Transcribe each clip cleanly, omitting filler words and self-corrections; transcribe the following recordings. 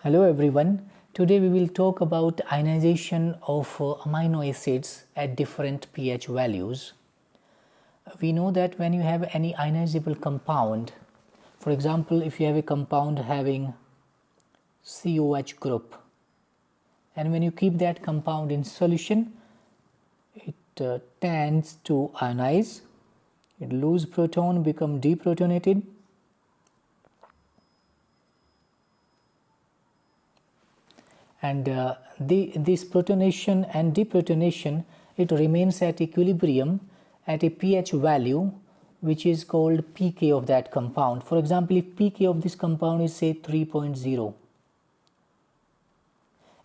Hello everyone. Today we will talk about ionization of amino acids at different pH values. We know that when you have any ionizable compound, for example, if you have a compound having COH group, and when you keep that compound in solution, it tends to ionize, it lose proton, become deprotonated, and this protonation and deprotonation, it remains at equilibrium at a pH value which is called pK of that compound. For example, if pK of this compound is say 3.0,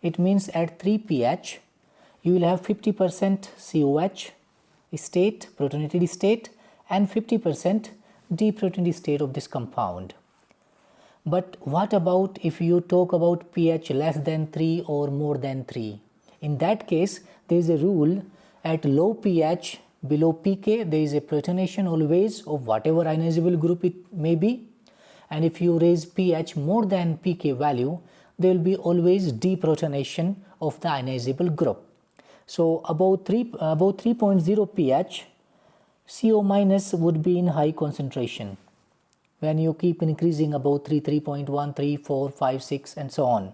it means at 3 pH you will have 50% COH state, protonated state, and 50% deprotonated state of this compound. But what about if you talk about pH less than 3 or more than 3? In that case, there is a rule at low pH below pK, there is a protonation always of whatever ionizable group it may be, and if you raise pH more than pK value, there will be always deprotonation of the ionizable group. So about 3.0 pH, CO- would be in high concentration. When you keep increasing about 3.1, 3, 4, 5, 6 and so on.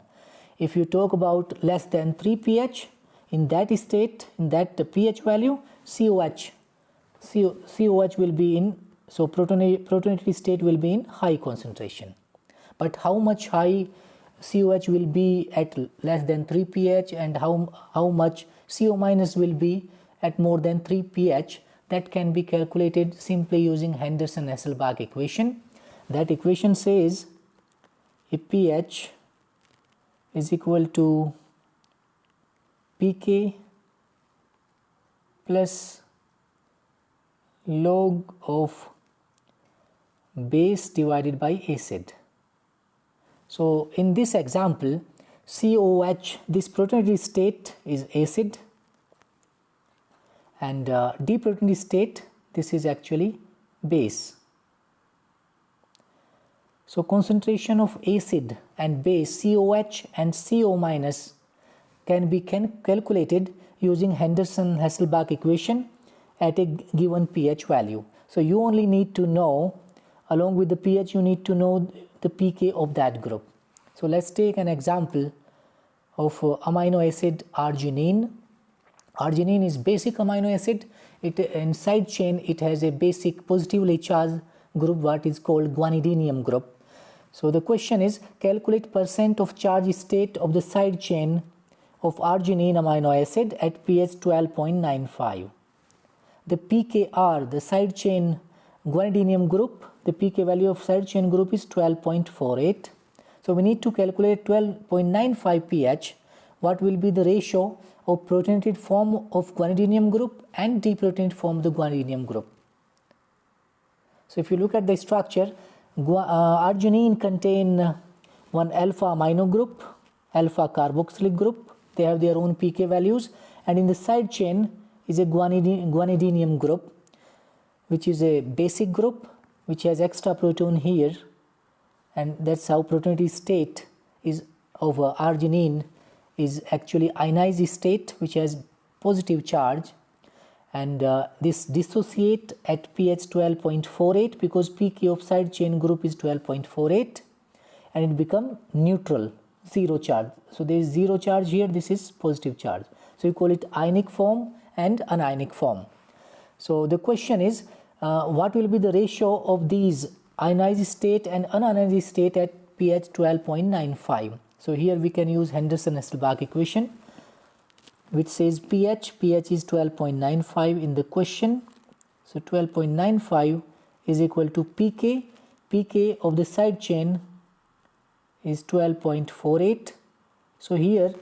If you talk about less than 3 pH, in that state, in that pH value, COH will be in, so protonated state will be in high concentration. But how much high COH will be at less than 3 pH and how much CO- will be at more than 3 pH, that can be calculated simply using Henderson-Hasselbalch equation. That equation says if pH is equal to pK plus log of base divided by acid. So in this example, COH, this protonated state is acid, and deprotonated state, this is actually base. So concentration of acid and base COH and CO- can be calculated using Henderson-Hasselbalch equation at a given pH value. So you only need to know, along with the pH, you need to know the pK of that group. So let's take an example of amino acid arginine. Arginine is basic amino acid. In side chain it has a basic positively charged group, what is called guanidinium group. So the question is, calculate percent of charge state of the side chain of arginine amino acid at pH 12.95. The pKr, the side chain guanidinium group, the pK value of side chain group is 12.48. So we need to calculate 12.95 pH. What will be the ratio of protonated form of guanidinium group and deprotonated form of the guanidinium group? So if you look at the structure, arginine contain one alpha amino group, alpha carboxylic group. They have their own pK values, and in the side chain is a guanidinium group, which is a basic group which has extra proton here, and that's how protonated state is of arginine is actually ionized state, which has positive charge, and this dissociate at pH 12.48 because pK of side chain group is 12.48, and it become neutral, zero charge. So there is zero charge here, this is positive charge. So you call it ionic form and anionic form. So the question is, what will be the ratio of these ionized state and unionized state at pH 12.95? So here we can use Henderson-Hasselbalch equation, which says pH is 12.95 in the question. So 12.95 is equal to pK of the side chain is 12.48. So here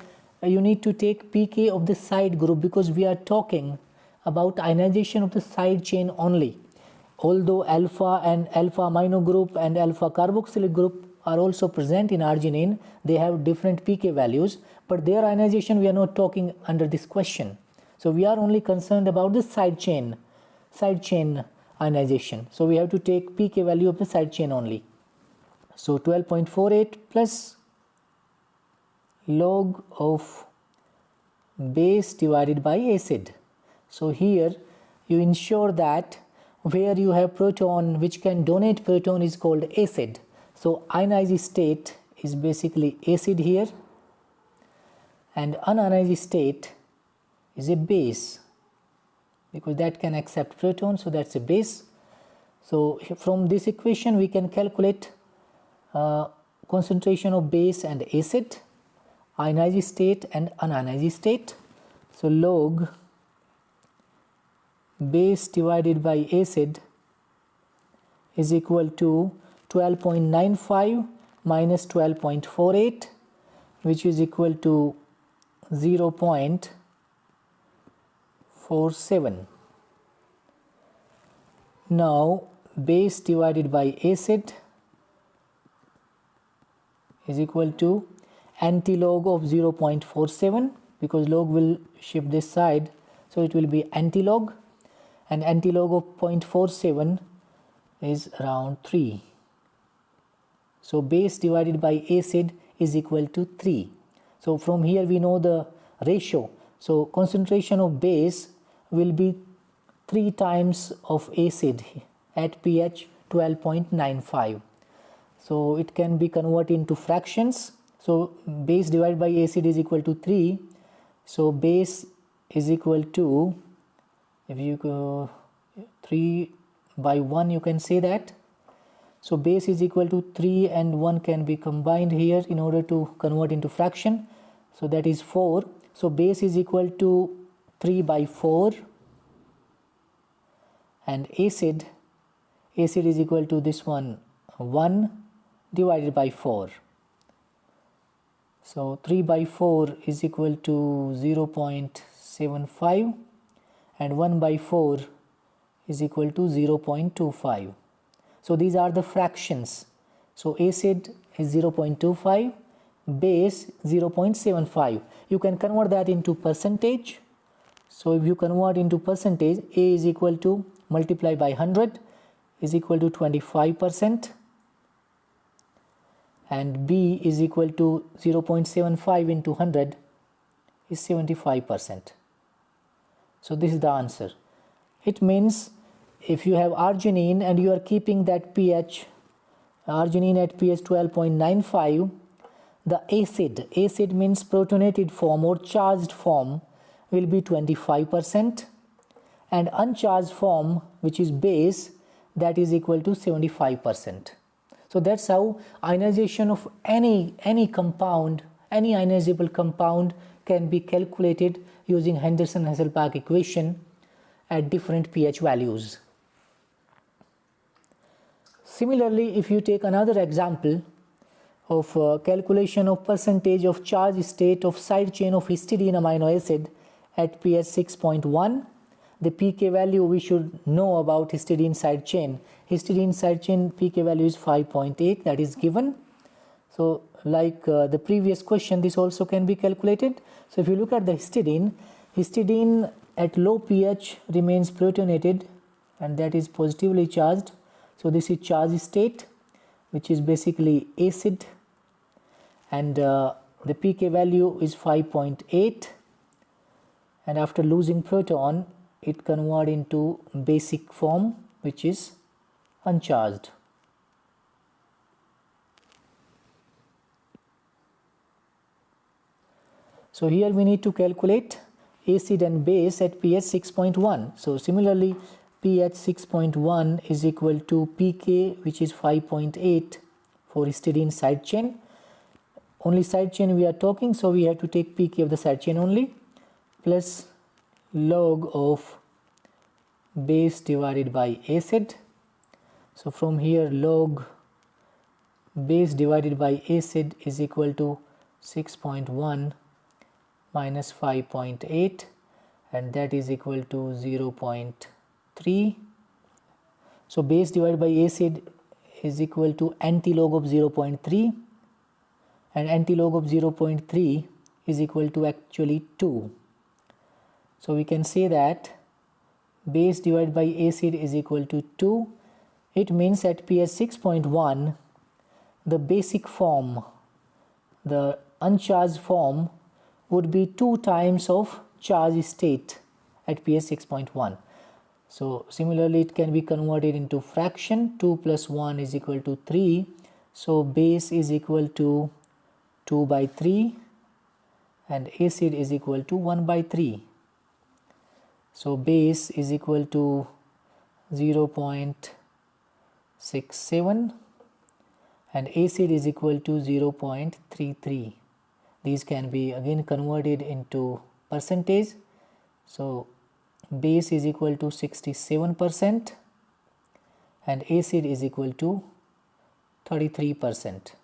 you need to take pK of the side group because we are talking about ionization of the side chain only. Although alpha and alpha amino group and alpha carboxylic group are also present in arginine, they have different pK values, but their ionization we are not talking under this question. So we are only concerned about the side chain ionization. So we have to take pK value of the side chain only. So 12.48 plus log of base divided by acid. So here you ensure that where you have proton which can donate proton is called acid. So ionized state is basically acid here, and unionized state is a base because that can accept proton, so that's a base. So from this equation we can calculate concentration of base and acid, ionized state and unionized state. So log base divided by acid is equal to 12.95 minus 12.48, which is equal to 0.47. Now base divided by acid is equal to antilog of 0.47, because log will shift this side, so it will be antilog, and antilog of 0.47 is around 3. So base divided by acid is equal to 3. So from here we know the ratio. So concentration of base will be 3 times of acid at pH 12.95. So it can be converted into fractions. So base divided by acid is equal to 3. So base is equal to, if you go 3 by 1, you can say that. So base is equal to 3 and 1 can be combined here in order to convert into fraction. So that is 4. So base is equal to 3 by 4, and acid is equal to this one, 1 divided by 4. So 3 by 4 is equal to 0.75 and 1 by 4 is equal to 0.25. So these are the fractions. So acid is 0.25, base 0.75. You can convert that into percentage. So if you convert into percentage, A is equal to multiply by 100 is equal to 25%, and B is equal to 0.75 into 100 is 75%. So this is the answer. It means if you have arginine and you are keeping that pH, arginine at pH 12.95, the acid means protonated form or charged form will be 25%, and uncharged form, which is base, that is equal to 75%. So that's how ionization of any compound, any ionizable compound can be calculated using Henderson-Hasselbalch equation at different pH values. Similarly, if you take another example of calculation of percentage of charge state of side chain of histidine amino acid at pH 6.1, the pK value we should know about histidine side chain. Histidine side chain pK value is 5.8, that is given. So like the previous question, this also can be calculated. So if you look at the histidine at low pH remains protonated, and that is positively charged. So this is charge state, which is basically acid, and the pK value is 5.8, and after losing proton it converts into basic form, which is uncharged. So here we need to calculate acid and base at pH 6.1. So similarly, pH 6.1 is equal to pK, which is 5.8 for histidine side chain. Only side chain we are talking, so we have to take pK of the side chain only, plus log of base divided by acid. So from here, log base divided by acid is equal to 6.1 minus 5.8, and that is equal to 0.3. So base divided by acid is equal to antilog of 0.3, and antilog of 0.3 is equal to actually 2. So we can say that base divided by acid is equal to 2. It means at pH 6.1 the basic form, the uncharged form, would be 2 times of charged state at pH 6.1. So similarly it can be converted into fraction. 2 plus 1 is equal to 3. So base is equal to 2 by 3 and acid is equal to 1 by 3. So base is equal to 0.67 and acid is equal to 0.33. These can be again converted into percentage. So base is equal to 67% and acid is equal to 33%.